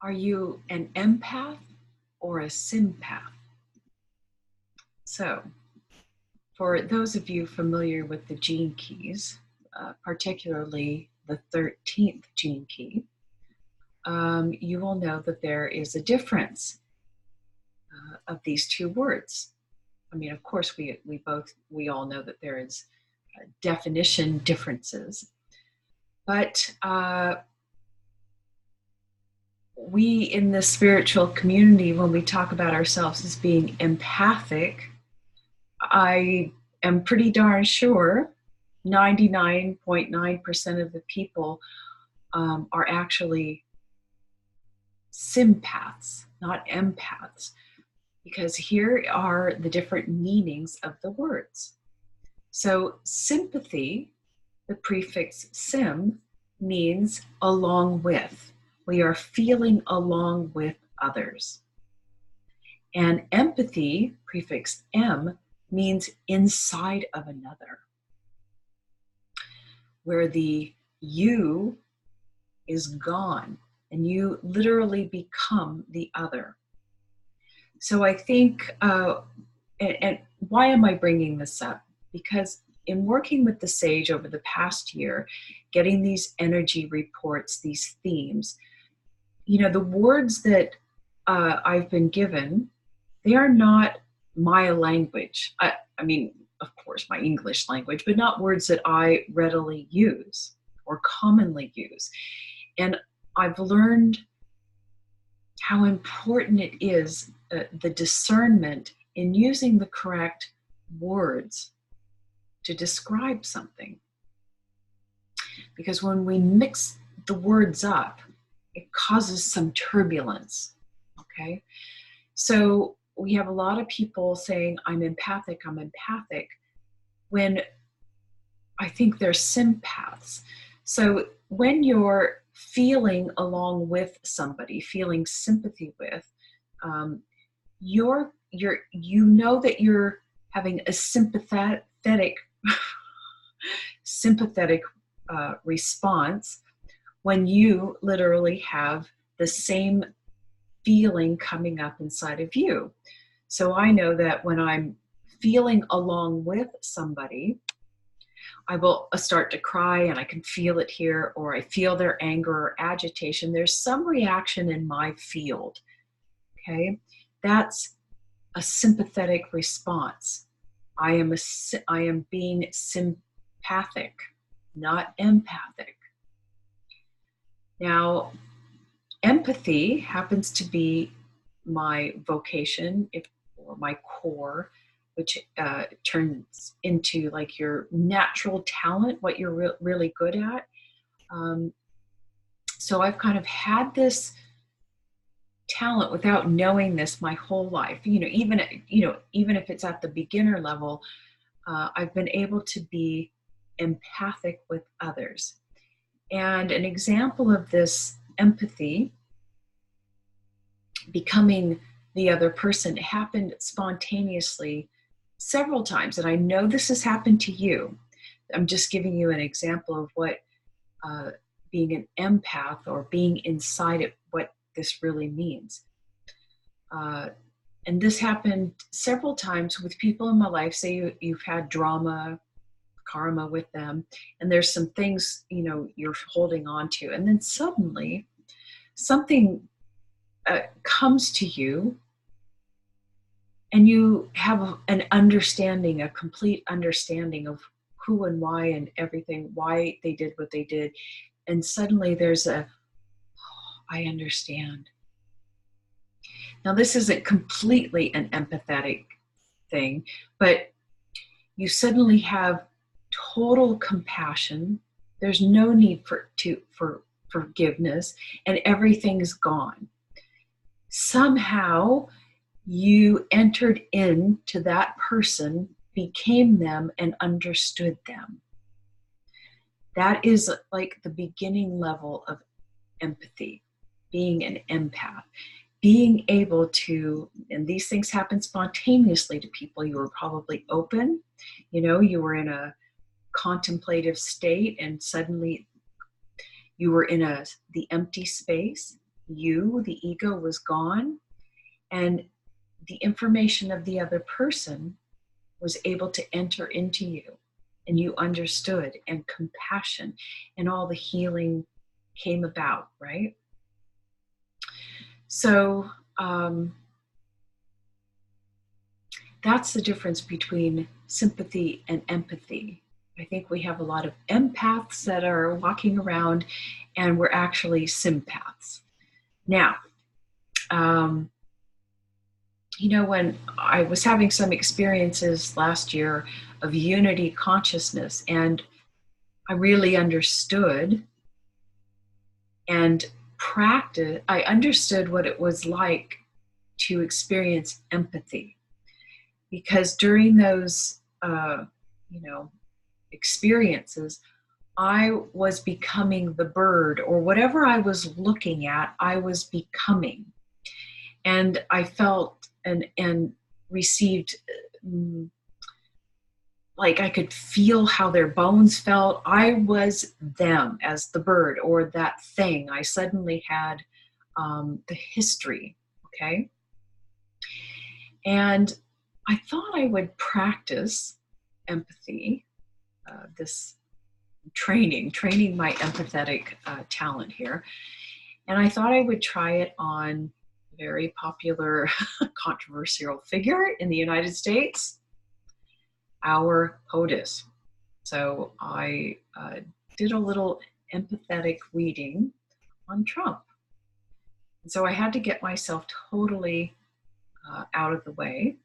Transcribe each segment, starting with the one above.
Are you an empath or a sympath? So, for those of you familiar with the gene keys, particularly the 13th gene key, you will know that there is a difference of these two words. I mean, of course, we all know that there is definition differences, but we in the spiritual community, when we talk about ourselves as being empathic, I am pretty darn sure 99.9% of the people are actually sympaths, not empaths, because here are the different meanings of the words. So sympathy, the prefix sim, means along with. We are feeling along with others. And empathy, prefix m, means inside of another, where the you is gone and you literally become the other. So I think, and why am I bringing this up? Because in working with the sage over the past year, getting these energy reports, these themes, the words that I've been given, they are not my language. I mean, of course, my English language, but not words that I readily use or commonly use. And I've learned how important it is, the discernment in using the correct words to describe something. Because when we mix the words up, it causes some turbulence, okay? So we have a lot of people saying, I'm empathic, when I think they're sympaths. So when you're feeling along with somebody, feeling sympathy with, you know that you're having a sympathetic response when you literally have the same feeling coming up inside of you. So I know that when I'm feeling along with somebody, I will start to cry and I can feel it here, or I feel their anger or agitation. There's some reaction in my field, okay? That's a sympathetic response. I am being sympathic, not empathic. Now, empathy happens to be my vocation, or my core, which turns into like your natural talent, what you're really good at. So I've kind of had this talent without knowing this my whole life. Even if it's at the beginner level, I've been able to be empathic with others. And an example of this empathy, becoming the other person, happened spontaneously several times. And I know this has happened to you. I'm just giving you an example of what being an empath or being inside it, what this really means. And this happened several times with people in my life. Say you've had drama, karma with them, and there's some things, you're holding on to. And then suddenly something comes to you and you have an understanding, a complete understanding of who and why and everything, why they did what they did. And suddenly there's I understand. Now, this isn't completely an empathetic thing, but you suddenly have total compassion. There's no need for forgiveness, and everything's gone. Somehow you entered into that person, became them, and understood them. That is like the beginning level of empathy, being an empath, being able to, and these things happen spontaneously to people. You were probably open, you were in a contemplative state, and suddenly you were in the empty space, you, the ego, was gone, and the information of the other person was able to enter into you, and you understood, and compassion and all the healing came about, right? So that's the difference between sympathy and empathy. I think we have a lot of empaths that are walking around, and we're actually sympaths. Now, when I was having some experiences last year of unity consciousness, and I really understood and I understood what it was like to experience empathy. Because during those, experiences, I was becoming the bird, or whatever I was looking at, I was becoming. And I felt and received, like I could feel how their bones felt. I was them as the bird or that thing. I suddenly had the history, okay? And I thought I would practice empathy, this training my empathetic talent here. And I thought I would try it on a very popular, controversial figure in the United States, our POTUS. So I did a little empathetic reading on Trump. And so I had to get myself totally out of the way.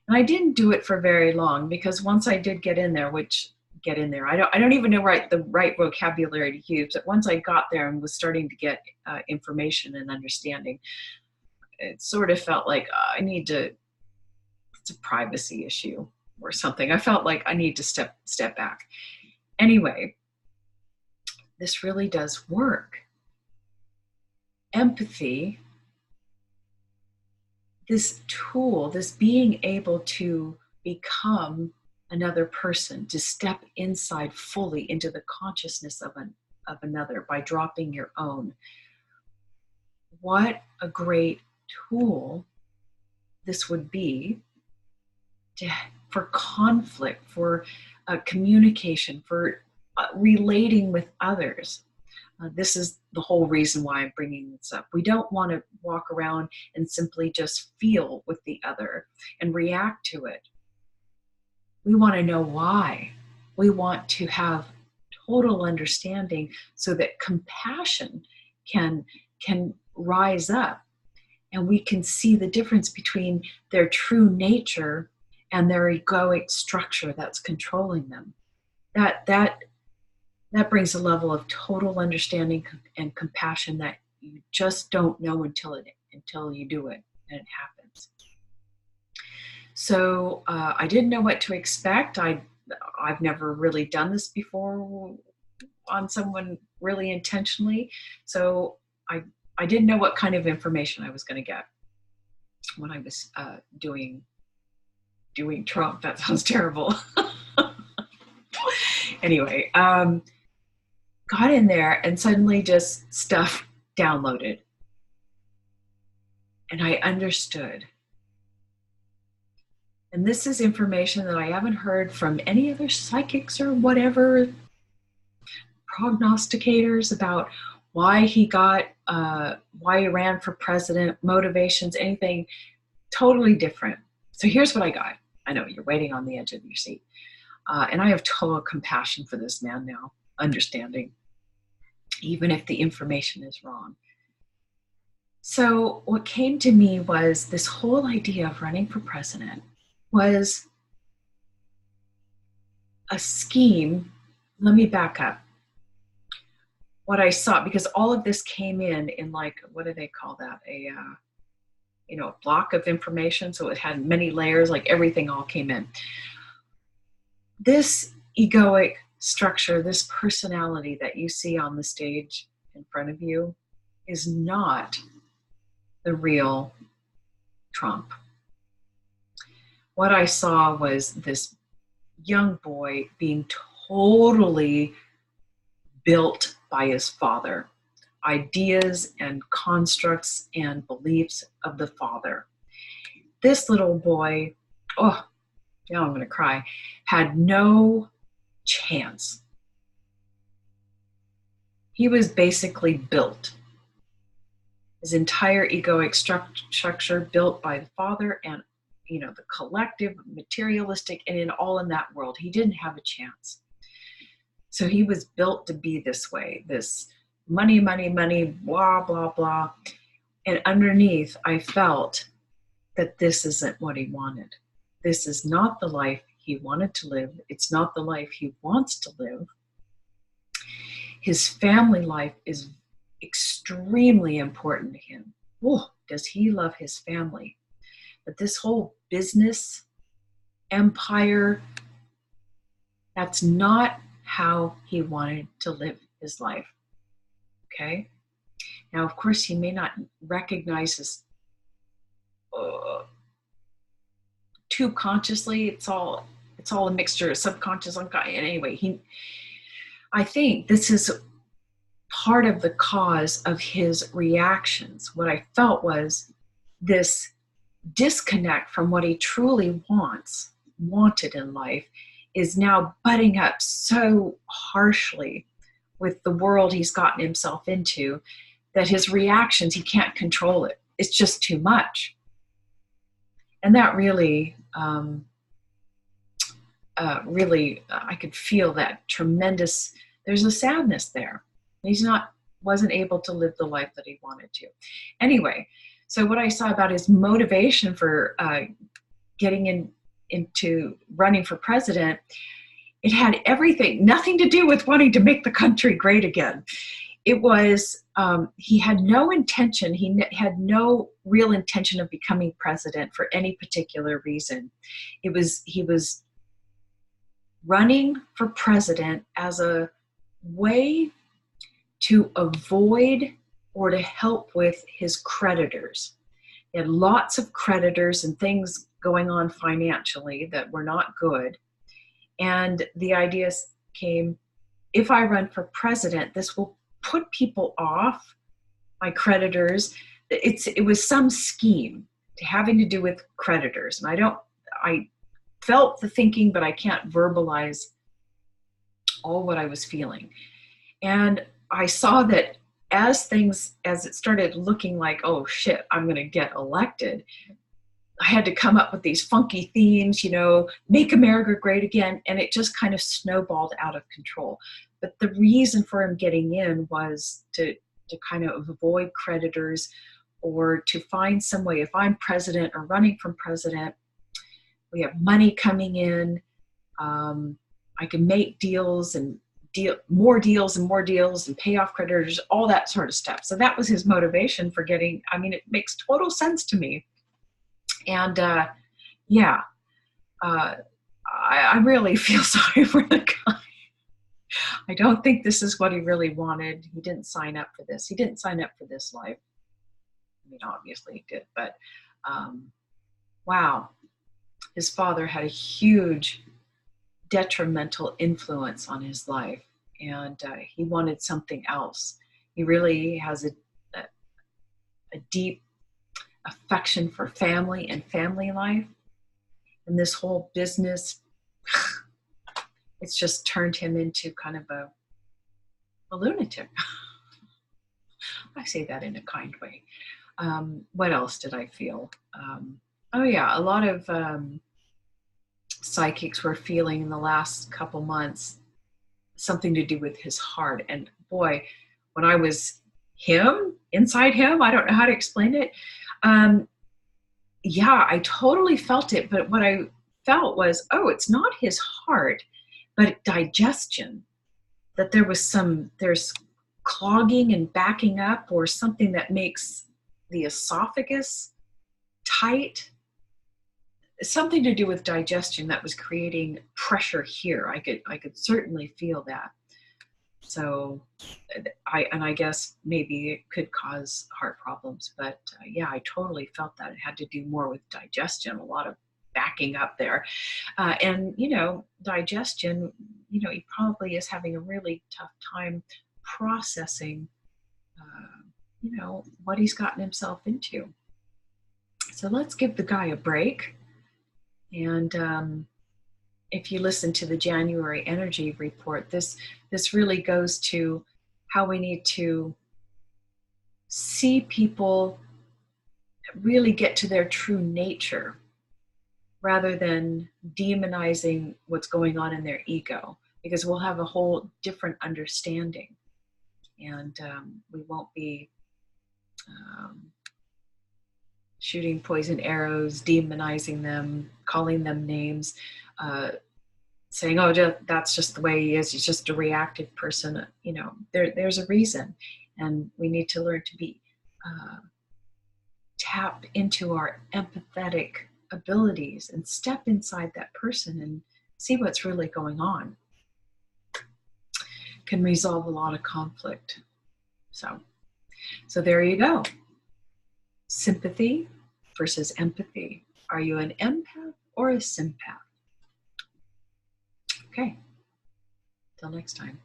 And I didn't do it for very long, because once I did get in there, I don't even know the right vocabulary to use, but once I got there and was starting to get information and understanding, it sort of felt like it's a privacy issue or something. I felt like I need to step back. Anyway, this really does work. Empathy, this tool, this being able to become another person, to step inside fully into the consciousness of another by dropping your own. What a great tool this would be for conflict, for communication, for relating with others. This is the whole reason why I'm bringing this up. We don't want to walk around and simply just feel with the other and react to it. We want to know why. We want to have total understanding so that compassion can rise up, and we can see the difference between their true nature and their egoic structure that's controlling them. That brings a level of total understanding and compassion that you just don't know until you do it, and it happens. So I didn't know what to expect. I've never really done this before on someone really intentionally. So I didn't know what kind of information I was going to get when I was doing Trump. That sounds terrible. Anyway, got in there, and suddenly just stuff downloaded. And I understood. And this is information that I haven't heard from any other psychics or whatever, prognosticators, about why he ran for president, motivations, anything totally different. So here's what I got. I know you're waiting on the edge of your seat. And I have total compassion for this man now, understanding, even if the information is wrong. So what came to me was this whole idea of running for president was a scheme. Let me back up. What I saw, because all of this came in like, what do they call that? A block of information. So it had many layers, like everything all came in. This egoic structure, this personality that you see on the stage in front of you, is not the real Trump. What I saw was this young boy being totally built by his father. ideas and constructs and beliefs of the father. This little boy, oh, now I'm going to cry, had no chance. He was basically built. His entire egoic structure built by the father and, the collective, materialistic, and in that world. He didn't have a chance. So he was built to be this way, this money, money, money, blah, blah, blah. And underneath, I felt that this isn't what he wanted. This is not the life he wanted to live. It's not the life he wants to live. His family life is extremely important to him. Oh, does he love his family? But this whole business empire, that's not how he wanted to live his life. Okay? Now, of course, he may not recognize this too consciously. It's all a mixture of subconscious, unconscious. Anyway, I think this is part of the cause of his reactions. What I felt was this disconnect from what he truly wanted in life is now butting up so harshly with the world he's gotten himself into that his reactions, he can't control it. It's just too much. And that really, I could feel that tremendous, there's a sadness there. Wasn't able to live the life that he wanted to. Anyway, so what I saw about his motivation for getting into running for president, it had nothing to do with wanting to make the country great again. It was, he had no intention, he had no real intention of becoming president for any particular reason. He was running for president as a way to avoid or to help with his creditors. He had lots of creditors and things going on financially that were not good. And the idea came, if I run for president, this will put people off, my creditors. It was some scheme having to do with creditors. And I felt the thinking, but I can't verbalize all what I was feeling. And I saw that as it started looking like, oh shit, I'm going to get elected, I had to come up with these funky themes, make America great again. And it just kind of snowballed out of control. But the reason for him getting in was to kind of avoid creditors, or to find some way, if I'm president or running for president, we have money coming in, I can make deals and more deals and pay off creditors, all that sort of stuff. So that was his motivation for getting, it makes total sense to me. And I really feel sorry for the guy. I don't think this is what he really wanted. He didn't sign up for this. He didn't sign up for this life. Obviously he did, but wow. His father had a huge detrimental influence on his life, and he wanted something else. He really has a deep affection for family and family life, and this whole business, it's just turned him into kind of a lunatic. I say that in a kind way. What else did I feel? A lot of psychics were feeling in the last couple months something to do with his heart. And boy, when I was inside him, I don't know how to explain it. I totally felt it. But what I felt was, it's not his heart, but digestion. That there's clogging and backing up, or something that makes the esophagus tight. Something to do with digestion that was creating pressure here. I could certainly feel that. So I guess maybe it could cause heart problems, but I totally felt that it had to do more with digestion, a lot of backing up there. And digestion, he probably is having a really tough time processing what he's gotten himself into. So let's give the guy a break. And if you listen to the January energy report, this really goes to how we need to see people really get to their true nature rather than demonizing what's going on in their ego, because we'll have a whole different understanding, and we won't be shooting poison arrows, demonizing them, calling them names, saying, "Oh, that's just the way he is. He's just a reactive person." There's a reason, and we need to learn to be tap into our empathetic abilities and step inside that person and see what's really going on. Can resolve a lot of conflict. So there you go. Sympathy versus empathy. Are you an empath or a sympath? Okay. Till next time.